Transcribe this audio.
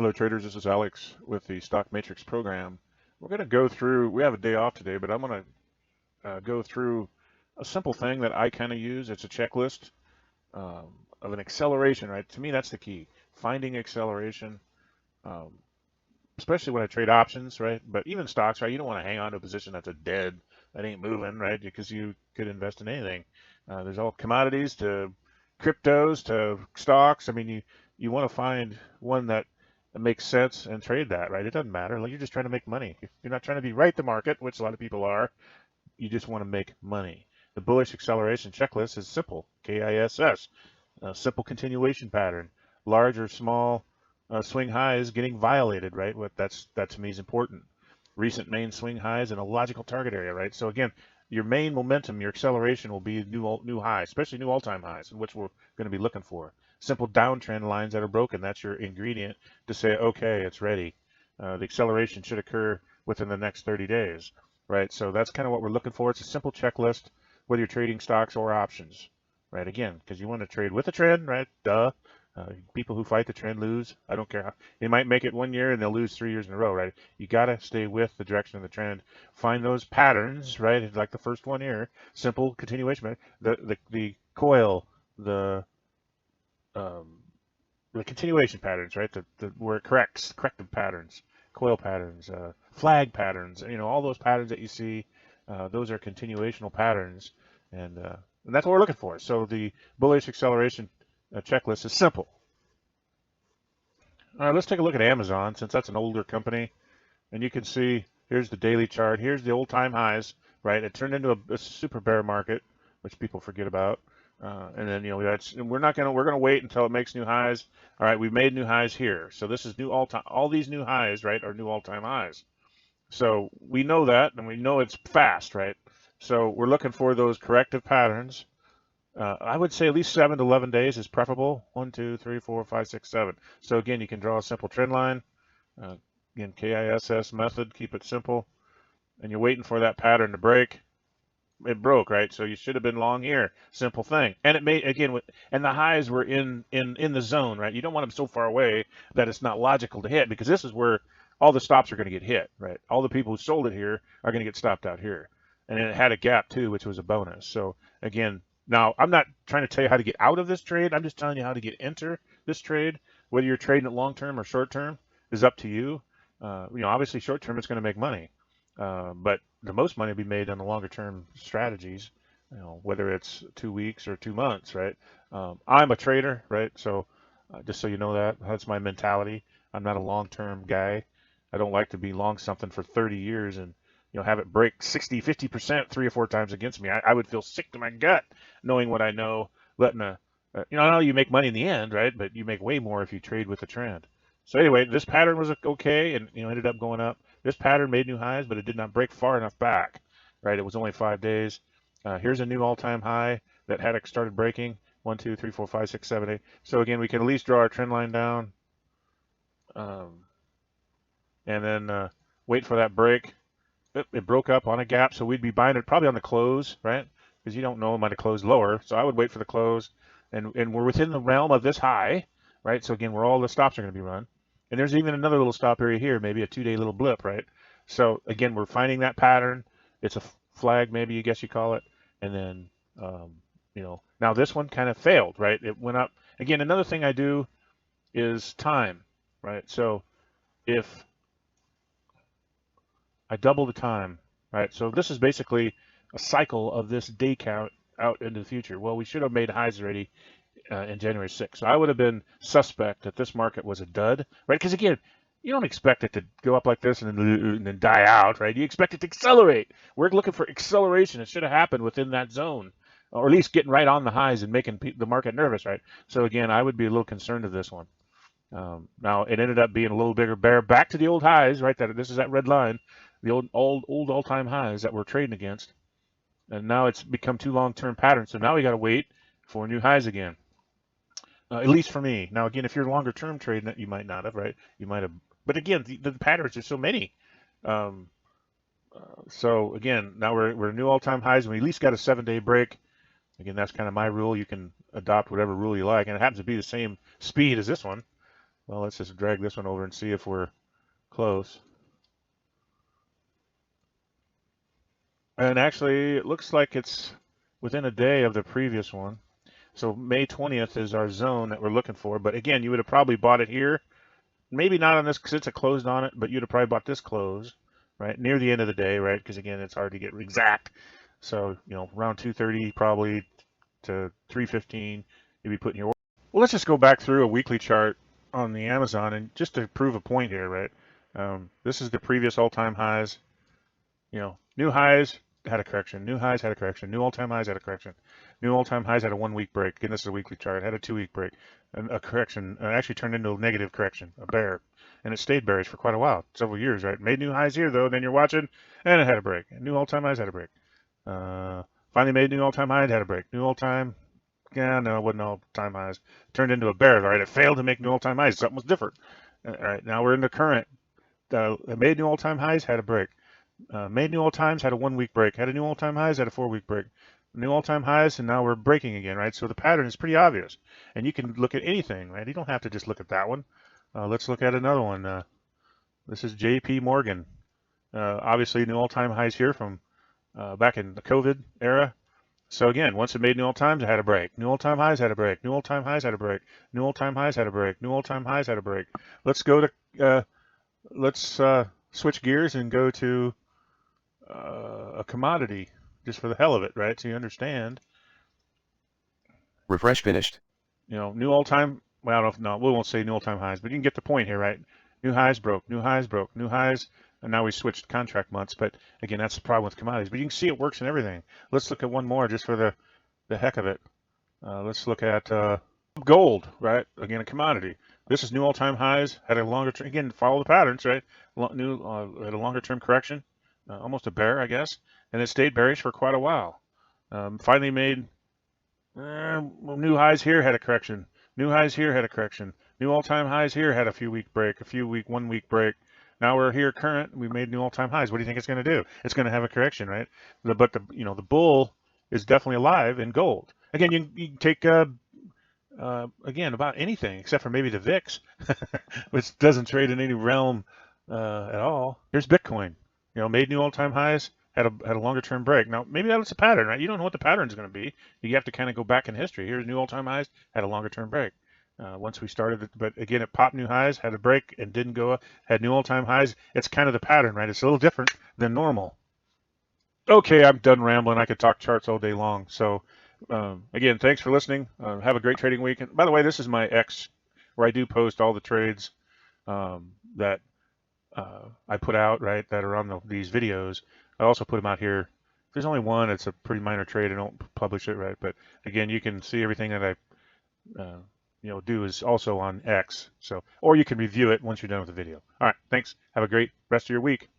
Hello traders, this is Alex with the StockMatrix program. We're going to go through, we have a day off today, but I'm going to go through a simple thing that I kind of use. It's a checklist of an acceleration, right? To me, that's the key. Finding acceleration, um, especially when I trade options, right? But even stocks, right? You don't want to hang on to a position that's a dead, that ain't moving, right? Because you could invest in anything. There's all commodities to cryptos to stocks. I mean, you want to find one that makes sense and trade that, right? It doesn't matter. Like you're just trying to make money. You're not trying to be right the market, which a lot of people are. You just want to make money. The bullish acceleration checklist is simple. KISS, a simple continuation pattern. Large or small swing highs getting violated, right? That to me is important. Recent main swing highs in a logical target area, right? So again, your main momentum, your acceleration will be new highs, especially new all-time highs, which we're going to be looking for. Simple downtrend lines that are broken, that's your ingredient to say, okay, it's ready. The acceleration should occur within the next 30 days, right? So that's kind of what we're looking for. It's a simple checklist, whether you're trading stocks or options, right? Again, because you want to trade with a trend, right? Duh. People who fight the trend lose. I don't care how. They might make it 1 year and they'll lose 3 years in a row, right? You got to stay with the direction of the trend. Find those patterns, right? Like the first one here, simple continuation. The coil, um, the continuation patterns, right? Where it corrects, corrective patterns, coil patterns, flag patterns. You know, all those patterns that you see, those are continuational patterns, and that's what we're looking for. So the bullish acceleration checklist is simple. All right, let's take a look at Amazon, since that's an older company, and you can see here's the daily chart. Here's the old-time highs, right? It turned into a super bear market, which people forget about. And then we're gonna wait until it makes new highs. All right, we've made new highs here, so this is new all-time. All these new highs, right, are new all-time highs. So we know that, and we know it's fast, right? So we're looking for those corrective patterns. I would say at least 7 to 11 days is preferable. 1, 2, 3, 4, 5, 6, 7. So again, you can draw a simple trend line. Again, KISS method, keep it simple. And you're waiting for that pattern to break. It broke, right? So you should have been long here. Simple thing. And it made, again, and the highs were in the zone, right? You don't want them so far away that it's not logical to hit, because this is where all the stops are going to get hit, right? All the people who sold it here are going to get stopped out here. And it had a gap too, which was a bonus. So again, now I'm not trying to tell you how to get out of this trade. I'm just telling you how to enter this trade. Whether you're trading it long term or short term is up to you. Obviously short term it's going to make money, but the most money will be made on the longer term strategies. Whether it's 2 weeks or 2 months, right? I'm a trader, right? So just so you know that's my mentality. I'm not a long term guy. I don't like to be long something for 30 years and have it break 60, 50% 3 or 4 times against me. I would feel sick to my gut knowing what I know, letting I know you make money in the end, right? But you make way more if you trade with the trend. So anyway, this pattern was okay and ended up going up. This pattern made new highs, but it did not break far enough back, right? It was only 5 days. Here's a new all-time high that had it started breaking. 1, 2, 3, 4, 5, 6, 7, 8. So again, we can at least draw our trend line down, and then wait for that break. It broke up on a gap, so we'd be buying it probably on the close, right? Because you don't know, it might have closed lower. So I would wait for the close, and we're within the realm of this high, right? So again, where all the stops are going to be run. And there's even another little stop area here, maybe a 2-day little blip, right? So again, we're finding that pattern. It's a flag, maybe you guess you call it. And then, now this one kind of failed, right? It went up. Again, another thing I do is time, right? So if I double the time, right? So this is basically a cycle of this day count out into the future. Well, we should have made highs already in January 6th. So I would have been suspect that this market was a dud, right? Because again, you don't expect it to go up like this and then die out, right? You expect it to accelerate. We're looking for acceleration. It should have happened within that zone, or at least getting right on the highs and making the market nervous, right? So again, I would be a little concerned of this one. Now it ended up being a little bigger bear back to the old highs, right? This is that red line, the old all-time highs that we're trading against, and now it's become 2 long-term patterns. So now we got to wait for new highs again. At least for me. Now again, if you're longer term trading, you might not have, right? You might have, but again, the patterns are so many. So again, now we're new all-time highs, and we at least got a 7-day break. Again, that's kind of my rule. You can adopt whatever rule you like, and it happens to be the same speed as this one. Well, let's just drag this one over and see if we're close. And actually, it looks like it's within a day of the previous one. So May 20th is our zone that we're looking for. But again, you would have probably bought it here. Maybe not on this because it's a closed on it, but you'd have probably bought this close, right, near the end of the day, right? Because again, it's hard to get exact. So, you know, around 2:30 probably to 3:15, you'd be putting your order. Well, let's just go back through a weekly chart on the Amazon and just to prove a point here, right? This is the previous all-time highs. You know, new highs had a correction, new highs had a correction, new all-time highs had a correction, new all-time highs had a 1 week break. Again, this is a weekly chart. Had a 2 week break, and a correction actually turned into a negative correction, a bear, and it stayed bearish for quite a while, several years, right? Made new highs here though. Then you're watching, and it had a break. New all-time highs had a break. Finally made new all-time highs, had a break. New all-time, yeah, no, it wasn't all-time highs. Turned into a bear, right? It failed to make new all-time highs. Something was different. All right, now we're in the current. It made new all-time highs, had a break. Made new all-times, had a 1 week break. Had a new all-time highs, had a 4 week break. New all-time highs, and now we're breaking again, right? So the pattern is pretty obvious. And you can look at anything, right? You don't have to just look at that one. Let's look at another one. This is JP Morgan. Obviously, new all-time highs here from back in the COVID era. So again, once it made new all-times, it had a break. New all-time highs had a break. New all-time highs had a break. New all-time highs had a break. New all-time highs had a break. Let's go to, let's switch gears and go to a commodity just for the hell of it, right? So you understand. Refresh finished. You know, new all-time. Well, I don't know. We won't say new all-time highs, but you can get the point here, right? New highs broke, new highs broke, new highs, and now we switched contract months. But again, that's the problem with commodities. But you can see it works in everything. Let's look at one more just for the heck of it. Let's look at gold, right? Again, a commodity. This is new all-time highs. Had a longer term. Again, follow the patterns, right? New had a longer-term correction, almost a bear, I guess, and it stayed bearish for quite a while. Finally made new highs here, had a correction. New highs here had a correction. New all-time highs here had a 1 week break, 1 week break. Now we're here current. We made new all-time highs. What do you think it's going to do? It's going to have a correction, right? But the the bull is definitely alive in gold. Again, you can take again about anything except for maybe the VIX, which doesn't trade in any realm at all. Here's Bitcoin. Made new all-time highs. Had a longer term break. Now maybe that was a pattern, right? You don't know what the pattern is going to be. You have to kind of go back in history. Here's new all-time highs. Had a longer term break. Once we started it, but again, it popped new highs, had a break, and didn't go up. Had new all-time highs. It's kind of the pattern, right? It's a little different than normal. Okay, I'm done rambling. I could talk charts all day long. So again, thanks for listening. Have a great trading week. And by the way, this is my X, where I do post all the trades that I put out, right, that are on these videos. I also put them out here. If there's only one, it's a pretty minor trade. I don't publish it, right? But again, you can see everything that I do is also on X. So, or you can review it once you're done with the video. All right, thanks. Have a great rest of your week.